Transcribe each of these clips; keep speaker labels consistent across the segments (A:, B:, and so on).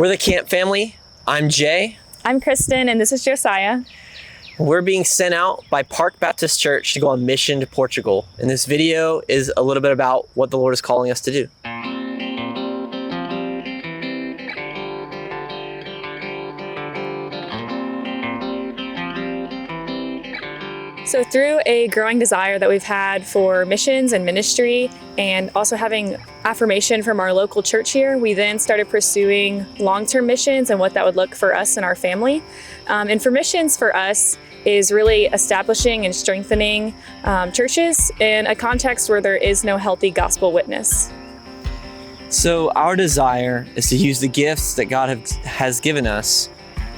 A: We're the Camp family. I'm Jay.
B: I'm Kristen, and this is Josiah.
A: We're being sent out by Park Baptist Church to go on mission to Portugal. And this video is a little bit about what the Lord is calling us to do.
B: So through a growing desire that we've had for missions and ministry, and also having affirmation from our local church here, we then started pursuing long-term missions and what that would look for us and our family. And for missions for us is really establishing and strengthening churches in a context where there is no healthy gospel witness.
A: So our desire is to use the gifts that God has given us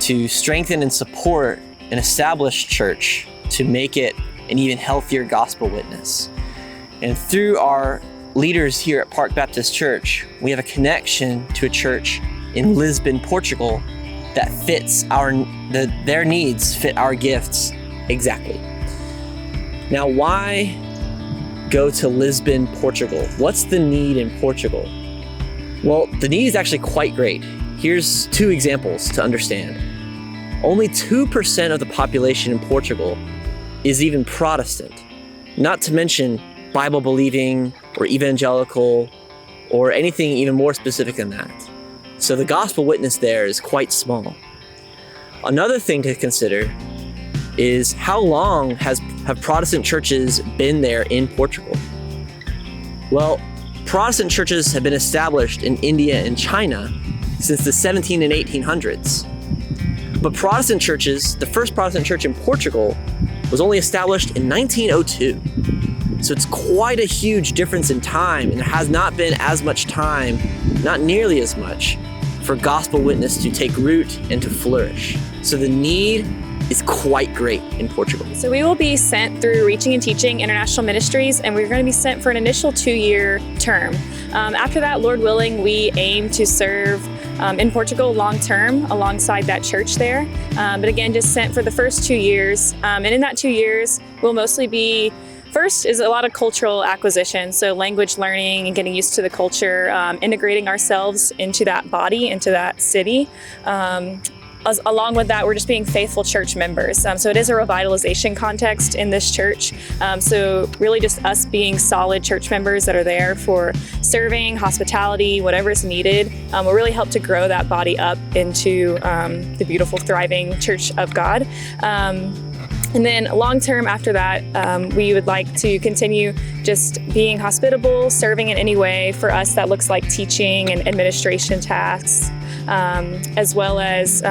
A: to strengthen and support an established church to make it an even healthier gospel witness. And through our leaders here at Park Baptist Church, we have a connection to a church in Lisbon, Portugal that fits their needs, fit our gifts exactly. Now, why go to Lisbon, Portugal? What's the need in Portugal? Well, the need is actually quite great. Here's two examples to understand. Only 2% of the population in Portugal is even Protestant, not to mention Bible-believing or evangelical or anything even more specific than that. So the gospel witness there is quite small. Another thing to consider is how long have Protestant churches been there in Portugal? Well, Protestant churches have been established in India and China since the 17 and 1800s. But Protestant churches, the first Protestant church in Portugal, was only established in 1902. So it's quite a huge difference in time, and there has not been as much time, not nearly as much, for gospel witness to take root and to flourish. So the need is quite great in Portugal.
B: So we will be sent through Reaching and Teaching International Ministries, and we're going to be sent for an initial 2-year term. After that, Lord willing, we aim to serve in Portugal long-term alongside that church there. But again, just sent for the first 2 years. And in that 2 years, we'll mostly be, first is a lot of cultural acquisition. So language learning and getting used to the culture, integrating ourselves into that body, into that city. Along with that, we're just being faithful church members. So it is a revitalization context in this church. So really just us being solid church members that are there for serving, hospitality, whatever is needed, will really help to grow that body up into the beautiful, thriving church of God. And then long-term after that, we would like to continue just being hospitable, serving in any way. For us, that looks like teaching and administration tasks, as well as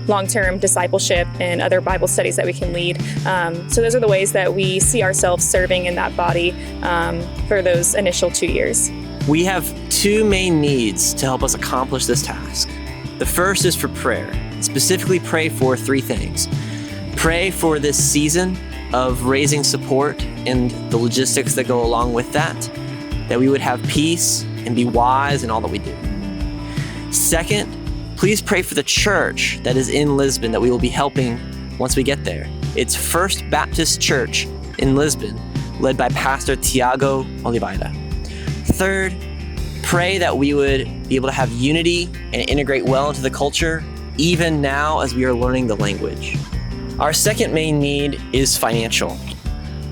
B: long-term discipleship and other Bible studies that we can lead. So those are the ways that we see ourselves serving in that body for those initial 2 years.
A: We have two main needs to help us accomplish this task. The first is for prayer. Specifically pray for 3 things. Pray for this season of raising support and the logistics that go along with that we would have peace and be wise in all that we do. Second, please pray for the church that is in Lisbon that we will be helping once we get there. It's First Baptist Church in Lisbon, led by Pastor Tiago Oliveira. Third, pray that we would be able to have unity and integrate well into the culture, even now as we are learning the language. Our second main need is financial.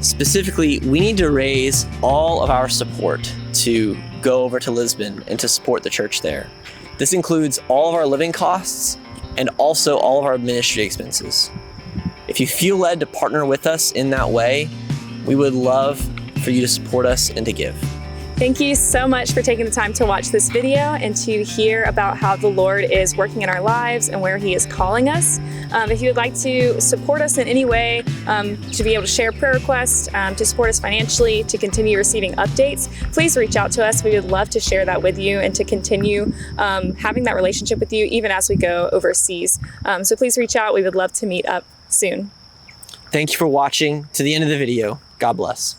A: Specifically, we need to raise all of our support to go over to Lisbon and to support the church there. This includes all of our living costs and also all of our ministry expenses. If you feel led to partner with us in that way, we would love for you to support us and to give.
B: Thank you so much for taking the time to watch this video and to hear about how the Lord is working in our lives and where He is calling us. If you would like to support us in any way, to be able to share prayer requests, to support us financially, to continue receiving updates, please reach out to us. We would love to share that with you and to continue having that relationship with you even as we go overseas. So please reach out. We would love to meet up soon.
A: Thank you for watching to the end of the video. God bless.